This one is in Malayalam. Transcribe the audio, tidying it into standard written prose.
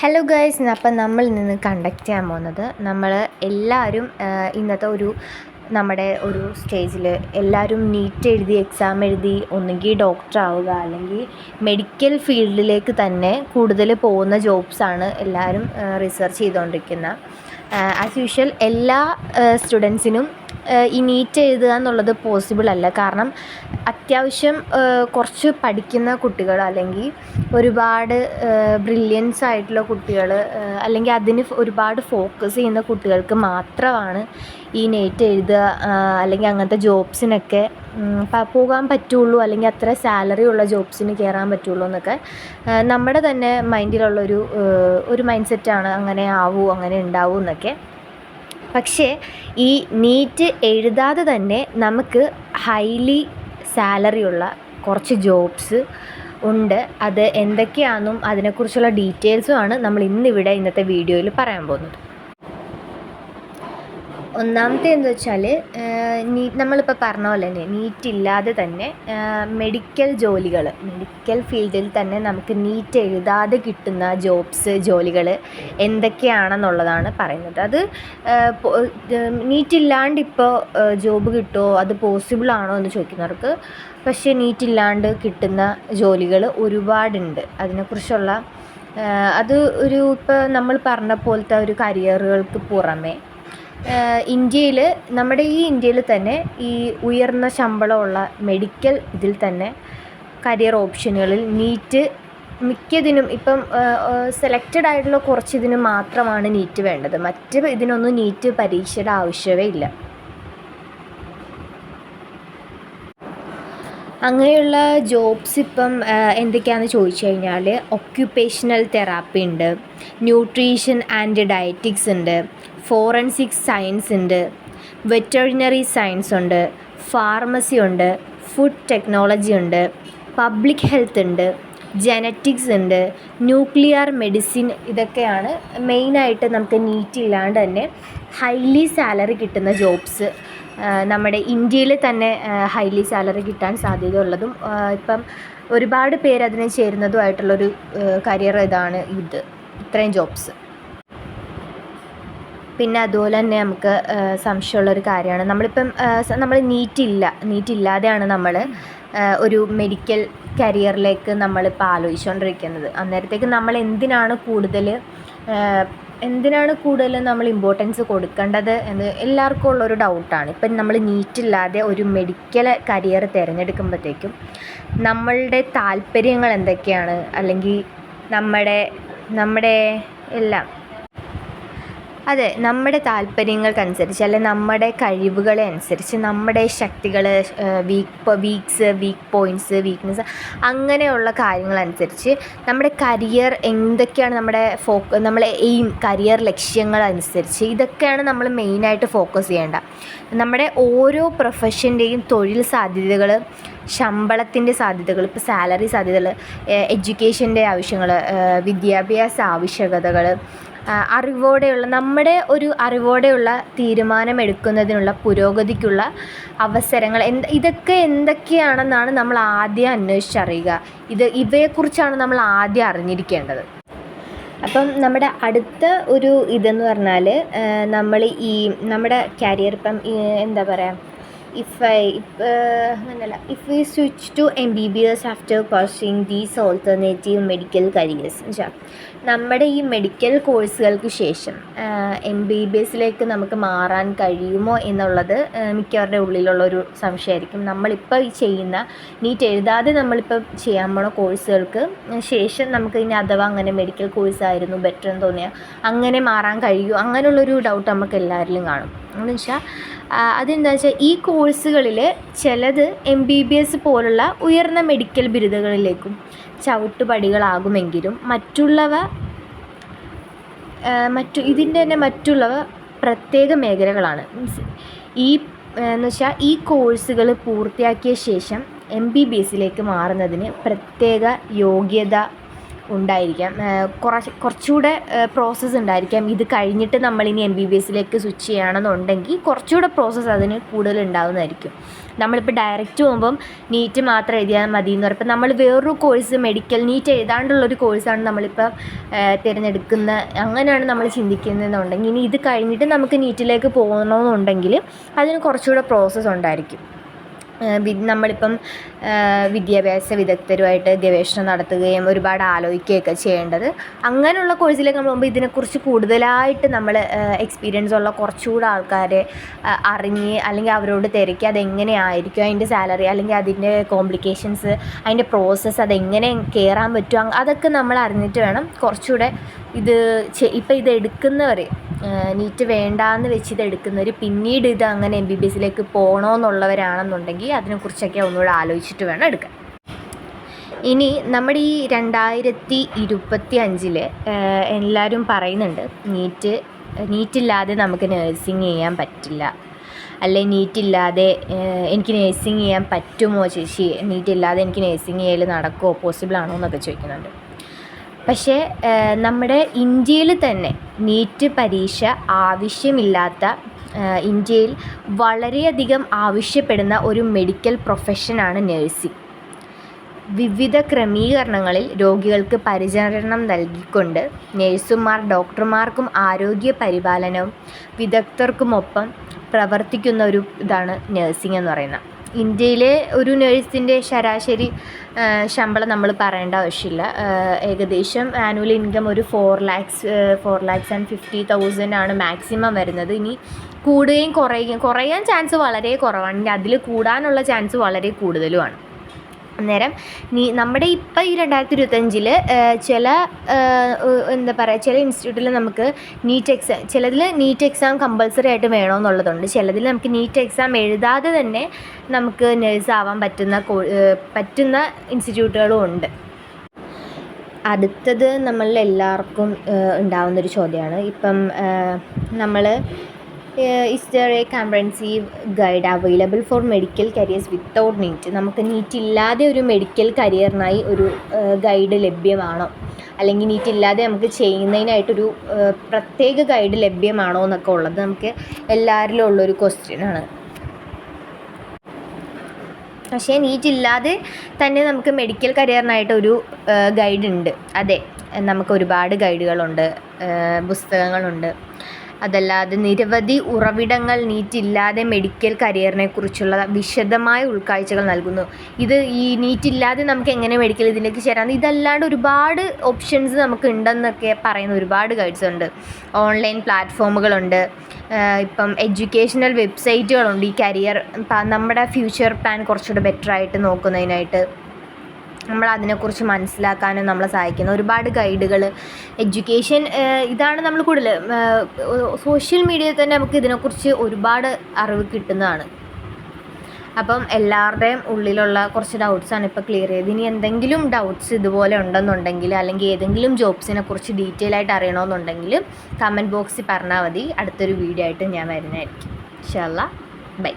ഹലോ ഗൈസ്, അപ്പം നമ്മൾ ഇന്ന് കണ്ടക്ട് ചെയ്യാൻ പോകുന്നത് എല്ലാവരും ഇന്നത്തെ നമ്മുടെ ഒരു സ്റ്റേജിൽ എല്ലാവരും നീറ്റ് എഴുതി എക്സാം എഴുതി ഒന്നുകിൽ ഡോക്ടർ ആവുക അല്ലെങ്കിൽ മെഡിക്കൽ ഫീൽഡിലേക്ക് തന്നെ കൂടുതൽ പോകുന്ന ജോബ്സാണ് എല്ലാവരും റിസർച്ച് ചെയ്തുകൊണ്ടിരിക്കുന്നത്. ആസ് യൂഷ്വൽ എല്ലാ സ്റ്റുഡൻസിനും ഈ നീറ്റ് എഴുതുക എന്നുള്ളത് പോസിബിൾ അല്ല. കാരണം അത്യാവശ്യം കുറച്ച് പഠിക്കുന്ന കുട്ടികൾ അല്ലെങ്കിൽ ഒരുപാട് ബ്രില്യൻസ് ആയിട്ടുള്ള കുട്ടികൾ അല്ലെങ്കിൽ അതിന് ഒരുപാട് ഫോക്കസ് ചെയ്യുന്ന കുട്ടികൾക്ക് മാത്രമാണ് ഈ നീറ്റ് എഴുതുക അല്ലെങ്കിൽ അങ്ങനത്തെ ജോബ്സിനൊക്കെ പോകാൻ പറ്റുള്ളൂ, അല്ലെങ്കിൽ അത്ര സാലറി ഉള്ള ജോബ്സിന് കയറാൻ പറ്റുള്ളൂ എന്നൊക്കെ നമ്മുടെ തന്നെ മൈൻഡിലുള്ളൊരു മൈൻഡ് സെറ്റാണ്. അങ്ങനെ ആവൂ, അങ്ങനെ ഉണ്ടാവൂ എന്നൊക്കെ. പക്ഷേ ഈ നീറ്റ് എഴുതാതെ തന്നെ നമുക്ക് ഹൈലി സാലറിയുള്ള കുറച്ച് ജോബ്സ് ഉണ്ട്. അത് എന്തൊക്കെയാണെന്നും അതിനെക്കുറിച്ചുള്ള ഡീറ്റെയിൽസുമാണ് നമ്മൾ ഇന്നത്തെ വീഡിയോയിൽ പറയാൻ പോകുന്നത്. ഒന്നാമത്തെ എന്താ വെച്ചാൽ, നമ്മളിപ്പോൾ പറഞ്ഞ പോലെ തന്നെ നീറ്റ് ഇല്ലാതെ തന്നെ മെഡിക്കൽ ഫീൽഡിൽ തന്നെ നമുക്ക് നീറ്റ് എഴുതാതെ കിട്ടുന്ന ജോലികൾ എന്തൊക്കെയാണെന്നുള്ളതാണ് പറയുന്നത്. അത് നീറ്റ് ഇല്ലാണ്ട് ഇപ്പോൾ ജോബ് കിട്ടുമോ, അത് പോസിബിൾ ആണോ എന്ന് ചോദിക്കുന്നവർക്ക്, പക്ഷേ നീറ്റ് ഇല്ലാണ്ട് കിട്ടുന്ന ജോലികൾ ഒരുപാടുണ്ട്. അതിനെക്കുറിച്ചുള്ള ഇപ്പോൾ നമ്മൾ പറഞ്ഞ പോലത്തെ ഒരു കരിയറുകൾക്ക് പുറമെ നമ്മുടെ ഇന്ത്യയിൽ തന്നെ ഈ ഉയർന്ന ശമ്പളമുള്ള മെഡിക്കൽ ഇതിൽ തന്നെ കരിയർ ഓപ്ഷനുകളിൽ നീറ്റ് മിക്കതിനും ഇപ്പം സെലക്റ്റഡ് ആയിട്ടുള്ള കുറച്ചിതിന് മാത്രമാണ് നീറ്റ് വേണ്ടത്. ഇതിനൊന്നും നീറ്റ് പരീക്ഷയുടെ ആവശ്യമേ ഇല്ല. അങ്ങനെയുള്ള ജോബ്സ് ഇപ്പം എന്തൊക്കെയാണെന്ന് ചോദിച്ചു കഴിഞ്ഞാൽ, ഒക്യുപ്പേഷണൽ തെറാപ്പി ഉണ്ട്, ന്യൂട്രീഷൻ ആൻഡ് ഡയറ്റിക്സ് ഉണ്ട്, ഫോറൻസിക് സയൻസ് ഉണ്ട്, വെറ്ററിനറി സയൻസ് ഉണ്ട്, ഫാർമസി ഉണ്ട്, ഫുഡ് ടെക്നോളജി ഉണ്ട്, പബ്ലിക് ഹെൽത്ത് ഉണ്ട്, ജെനറ്റിക്സ് ഉണ്ട്, ന്യൂക്ലിയർ മെഡിസിൻ. ഇതൊക്കെയാണ് മെയിനായിട്ട് നമുക്ക് നീറ്റ് ഇല്ലാണ്ട് തന്നെ ഹൈലി സാലറി കിട്ടുന്ന ജോബ്സ്. നമ്മുടെ ഇന്ത്യയിൽ തന്നെ ഹൈലി സാലറി കിട്ടാൻ സാധ്യതയുള്ളതും ഇപ്പം ഒരുപാട് പേര് അതിന് ചേരുന്നതുമായിട്ടുള്ളൊരു കരിയർ ഇത്രയും ജോബ്സ്. പിന്നെ അതുപോലെ തന്നെ നമുക്ക് സംശയമുള്ളൊരു കാര്യമാണ്, നമ്മൾ നീറ്റ് ഇല്ലാതെയാണ് നമ്മൾ ഒരു മെഡിക്കൽ കരിയറിലേക്ക് നമ്മളിപ്പോൾ ആലോചിച്ചുകൊണ്ടിരിക്കുന്നത്. അന്നേരത്തേക്ക് നമ്മൾ എന്തിനാണ് കൂടുതൽ നമ്മൾ ഇമ്പോർട്ടൻസ് കൊടുക്കേണ്ടത് എന്ന് എല്ലാവർക്കും ഉള്ളൊരു ഡൗട്ടാണ്. ഇപ്പം നമ്മൾ നീറ്റില്ലാതെ ഒരു മെഡിക്കൽ കരിയർ തിരഞ്ഞെടുക്കുമ്പോഴത്തേക്കും നമ്മളുടെ താല്പര്യങ്ങൾ എന്തൊക്കെയാണ്, അല്ലെങ്കിൽ നമ്മുടെ എല്ലാം നമ്മുടെ താല്പര്യങ്ങൾക്കനുസരിച്ച് അല്ലെങ്കിൽ നമ്മുടെ കഴിവുകളെ അനുസരിച്ച് നമ്മുടെ ശക്തികൾ, വീക്ക് പോയിൻറ്റ്സ്, വീക്ക്നെസ്, അങ്ങനെയുള്ള കാര്യങ്ങളനുസരിച്ച് നമ്മുടെ കരിയർ എന്തൊക്കെയാണ്, നമ്മളെ കരിയർ ലക്ഷ്യങ്ങളനുസരിച്ച് ഇതൊക്കെയാണ് നമ്മൾ മെയിനായിട്ട് ഫോക്കസ് ചെയ്യേണ്ട. നമ്മുടെ ഓരോ പ്രൊഫഷൻ്റെയും തൊഴിൽ സാധ്യതകൾ, ശമ്പളത്തിൻ്റെ സാധ്യതകൾ, ഇപ്പോൾ സാലറി സാധ്യതകൾ, എഡ്യൂക്കേഷൻ്റെ ആവശ്യങ്ങൾ, വിദ്യാഭ്യാസ ആവശ്യകതകൾ, അറിവോടെയുള്ള തീരുമാനമെടുക്കുന്നതിനുള്ള പുരോഗതിക്കുള്ള അവസരങ്ങൾ, ഇതൊക്കെ എന്തൊക്കെയാണെന്നാണ് നമ്മൾ ആദ്യം അന്വേഷിച്ചറിയുക. ഇവയെക്കുറിച്ചാണ് നമ്മൾ ആദ്യം അറിഞ്ഞിരിക്കേണ്ടത്. അപ്പം നമ്മുടെ അടുത്ത ഒരു ഇതെന്ന് പറഞ്ഞാൽ, നമ്മുടെ കരിയർ ഇപ്പം എന്താ പറയുക, if we switch to MBBS after pursuing these alternative medical careers, നമ്മുടെ ഈ മെഡിക്കൽ കോഴ്സുകൾക്ക് ശേഷം MBBSയിലേക്ക് നമുക്ക് മാറാൻ കഴിയുമോ എന്നുള്ളത് മിക്കവരുടെ ഉള്ളിലുള്ളൊരു സംശയമായിരിക്കും. നമ്മളിപ്പോൾ ചെയ്യുന്ന നീറ്റ് എഴുതാതെ നമ്മളിപ്പോൾ ചെയ്യാൻ പോണ കോഴ്സുകൾക്ക് ശേഷം നമുക്ക് ഇനി അഥവാ അങ്ങനെ മെഡിക്കൽ കോഴ്സായിരുന്നു ബെറ്റർ എന്ന് തോന്നിയാൽ അങ്ങനെ മാറാൻ കഴിയുമോ, അങ്ങനെയുള്ളൊരു ഡൗട്ട് നമുക്ക് എല്ലാവരിലും കാണും. എന്ന് വെച്ചാൽ അതെന്താ വെച്ചാൽ, ഈ കോഴ്സുകളിൽ ചിലത് MBBS പോലുള്ള ഉയർന്ന മെഡിക്കൽ ബിരുദങ്ങളിലേക്കും ചവിട്ടുപടികളാകുമെങ്കിലും മറ്റുള്ളവ പ്രത്യേക മേഖലകളാണ്. എന്ന് വെച്ചാൽ ഈ കോഴ്സുകൾ പൂർത്തിയാക്കിയ ശേഷം MBBSയിലേക്ക് മാറുന്നതിന് പ്രത്യേക യോഗ്യത ഉണ്ടായിരിക്കാം, കുറച്ചുകൂടെ പ്രോസസ്സ് ഉണ്ടായിരിക്കാം. ഇത് കഴിഞ്ഞിട്ട് നമ്മളിനി MBBSലേക്ക് സ്വിച്ച് ചെയ്യുകയാണെന്നുണ്ടെങ്കിൽ കുറച്ചുകൂടെ പ്രോസസ്സ് അതിന് കൂടുതൽ ഉണ്ടാകുന്നതായിരിക്കും. നമ്മളിപ്പോൾ ഡയറക്റ്റ് പോകുമ്പം നീറ്റ് മാത്രം എഴുതിയാൽ മതി എന്ന് പറയുമ്പോൾ നമ്മൾ വേറൊരു കോഴ്സ് മെഡിക്കൽ നീറ്റ് എഴുതാണ്ടുള്ളൊരു കോഴ്സാണ് നമ്മളിപ്പോൾ തിരഞ്ഞെടുക്കുന്ന, അങ്ങനെയാണ് നമ്മൾ ചിന്തിക്കുന്നതെന്നുണ്ടെങ്കിൽ ഇനി ഇത് കഴിഞ്ഞിട്ട് നമുക്ക് നീറ്റിലേക്ക് പോകണമെന്നുണ്ടെങ്കിൽ അതിന് കുറച്ചുകൂടെ പ്രോസസ്സ് ഉണ്ടായിരിക്കും. നമ്മളിപ്പം വിദ്യാഭ്യാസ വിദഗ്ധരുമായിട്ട് ഗവേഷണം നടത്തുകയും ഒരുപാട് ആലോചിക്കുകയൊക്കെ ചെയ്യേണ്ടത്. അങ്ങനെയുള്ള കോഴ്സിലേക്ക് നമ്മൾ പോകുമ്പോൾ ഇതിനെക്കുറിച്ച് കൂടുതലായിട്ട് നമ്മൾ എക്സ്പീരിയൻസ് ഉള്ള കുറച്ചുകൂടെ ആൾക്കാരെ അറിഞ്ഞ് അല്ലെങ്കിൽ അവരോട് തിരക്കി അതെങ്ങനെയായിരിക്കും അതിൻ്റെ സാലറി അല്ലെങ്കിൽ അതിൻ്റെ കോംപ്ലിക്കേഷൻസ്, അതിൻ്റെ പ്രോസസ്സ്, അതെങ്ങനെ കയറാൻ പറ്റും, അതൊക്കെ നമ്മൾ അറിഞ്ഞിട്ട് വേണം കുറച്ചുകൂടെ ഇപ്പം ഇത് എടുക്കുന്നവർ, നീറ്റ് വേണ്ടാന്ന് വെച്ച് ഇത് എടുക്കുന്നവർ പിന്നീട് ഇത് അങ്ങനെ MBBSലേക്ക് പോകണമെന്നുള്ളവരാണെന്നുണ്ടെങ്കിൽ അതിനെക്കുറിച്ചൊക്കെ ഒന്നുകൂടെ ആലോചിച്ചിട്ട് വേണം എടുക്കാൻ. ഇനി നമ്മുടെ ഈ 2025 എല്ലാവരും പറയുന്നുണ്ട് നീറ്റില്ലാതെ നമുക്ക് നഴ്സിംഗ് ചെയ്യാൻ പറ്റില്ല, അല്ലെ നീറ്റില്ലാതെ എനിക്ക് നഴ്സിംഗ് ചെയ്യാൻ പറ്റുമോ ചേച്ചി, നീറ്റില്ലാതെ എനിക്ക് നഴ്സിംഗ് ചെയ്യൽ നടക്കുമോ, പോസിബിളാണോ എന്നൊക്കെ ചോദിക്കുന്നുണ്ട്. പക്ഷേ നമ്മുടെ ഇന്ത്യയിൽ തന്നെ നീറ്റ് പരീക്ഷ ആവശ്യമില്ലാത്ത, ഇന്ത്യയിൽ വളരെയധികം ആവശ്യപ്പെടുന്ന ഒരു മെഡിക്കൽ പ്രൊഫഷനാണ് നഴ്സിംഗ്. വിവിധ ക്രമീകരണങ്ങളിൽ രോഗികൾക്ക് പരിചരണം നൽകിക്കൊണ്ട് നഴ്സുമാർ ഡോക്ടർമാർക്കും ആരോഗ്യ പരിപാലനവും വിദഗ്ധർക്കുമൊപ്പം പ്രവർത്തിക്കുന്ന ഒരു ഇതാണ് നഴ്സിംഗ് എന്ന് പറയുന്നത്. ഇന്ത്യയിലെ ഒരു നഴ്സിൻ്റെ ശരാശരി ശമ്പളം നമ്മൾ പറയേണ്ട ആവശ്യമില്ല. ഏകദേശം ആനുവൽ ഇൻകം ഒരു 4,50,000 ആണ് മാക്സിമം വരുന്നത്. ഇനി കൂടുകയും കുറയാൻ ചാൻസ് വളരെ കുറവാണ്, ഇനി അതിൽ കൂടാനുള്ള ചാൻസ് വളരെ കൂടുതലുമാണ്. അന്നേരം നമ്മുടെ ഇപ്പം ഈ 2025 ചില ചില ഇൻസ്റ്റിറ്റ്യൂട്ടിൽ നമുക്ക് ചിലതിൽ നീറ്റ് എക്സാം കമ്പൾസറി ആയിട്ട് വേണമെന്നുള്ളതുണ്ട്. ചിലതിൽ നമുക്ക് നീറ്റ് എക്സാം എഴുതാതെ തന്നെ നമുക്ക് നേഴ്സ് ആവാൻ പറ്റുന്ന ഇൻസ്റ്റിറ്റ്യൂട്ടുകളും ഉണ്ട്. അടുത്തത് നമ്മളിൽ എല്ലാവർക്കും ഉണ്ടാവുന്നൊരു ചോദ്യമാണ്, ഇപ്പം നമ്മൾ is there a comprehensive guide available for medical careers without NEET? നമുക്ക് നീറ്റ് ഇല്ലാതെ ഒരു മെഡിക്കൽ കരിയറിനായി ഒരു ഗൈഡ് ലഭ്യമാണോ, അല്ലെങ്കിൽ നീറ്റ് ഇല്ലാതെ നമുക്ക് ചെയ്യുന്നതിനായിട്ടൊരു പ്രത്യേക ഗൈഡ് ലഭ്യമാണോ എന്നൊക്കെ ഉള്ളത് നമുക്ക് എല്ലാവരിലും ഉള്ളൊരു ക്വസ്റ്റ്യനാണ്. പക്ഷേ നീറ്റ് ഇല്ലാതെ തന്നെ നമുക്ക് മെഡിക്കൽ കരിയറിനായിട്ടൊരു ഗൈഡ് ഉണ്ട്. അതെ, നമുക്ക് ഒരുപാട് ഗൈഡുകളുണ്ട്, പുസ്തകങ്ങളുണ്ട്. അതല്ലാതെ നിരവധി ഉറവിടങ്ങൾ നീറ്റ് ഇല്ലാതെ മെഡിക്കൽ കരിയറിനെ കുറിച്ചുള്ള വിശദമായ ഉൾക്കാഴ്ചകൾ നൽകുന്നു. ഈ നീറ്റ് ഇല്ലാതെ നമുക്ക് എങ്ങനെ മെഡിക്കൽ ഇതിലേക്ക് ചേരാം, ഇതല്ലാണ്ട് ഒരുപാട് ഓപ്ഷൻസ് നമുക്ക് ഉണ്ടെന്നൊക്കെ പറയുന്ന ഒരുപാട് ഗൈഡ്സ് ഉണ്ട്. ഓൺലൈൻ പ്ലാറ്റ്ഫോമുകളുണ്ട്, ഇപ്പം എഡ്യൂക്കേഷണൽ വെബ്സൈറ്റുകളുണ്ട്. ഈ കരിയർ നമ്മുടെ ഫ്യൂച്ചർ പ്ലാൻ കുറച്ചുകൂടെ ബെറ്ററായിട്ട് നോക്കുന്നതിനായിട്ട് നമ്മളതിനെക്കുറിച്ച് മനസ്സിലാക്കാനും നമ്മളെ സഹായിക്കുന്ന ഒരുപാട് ഗൈഡുകൾ, എഡ്യൂക്കേഷൻ, ഇതാണ് നമ്മൾ കൂടുതൽ സോഷ്യൽ മീഡിയയിൽ തന്നെ നമുക്ക് ഇതിനെക്കുറിച്ച് ഒരുപാട് അറിവ് കിട്ടുന്നതാണ്. അപ്പം എല്ലാവരുടെയും ഉള്ളിലുള്ള കുറച്ച് ഡൗട്ട്സാണ് ഇപ്പോൾ ക്ലിയർ ചെയ്ത്. ഇനി എന്തെങ്കിലും ഡൗട്ട്സ് ഇതുപോലെ ഉണ്ടെന്നുണ്ടെങ്കിൽ, അല്ലെങ്കിൽ ഏതെങ്കിലും ജോബ്സിനെ കുറിച്ച് ഡീറ്റെയിൽ ആയിട്ട് അറിയണമെന്നുണ്ടെങ്കിൽ കമൻറ്റ് ബോക്സിൽ പറഞ്ഞാൽ മതി. അടുത്തൊരു വീഡിയോ ആയിട്ട് ഞാൻ വരുന്നതായിരിക്കും. ഇൻഷാ അല്ലാഹ്. ബൈ.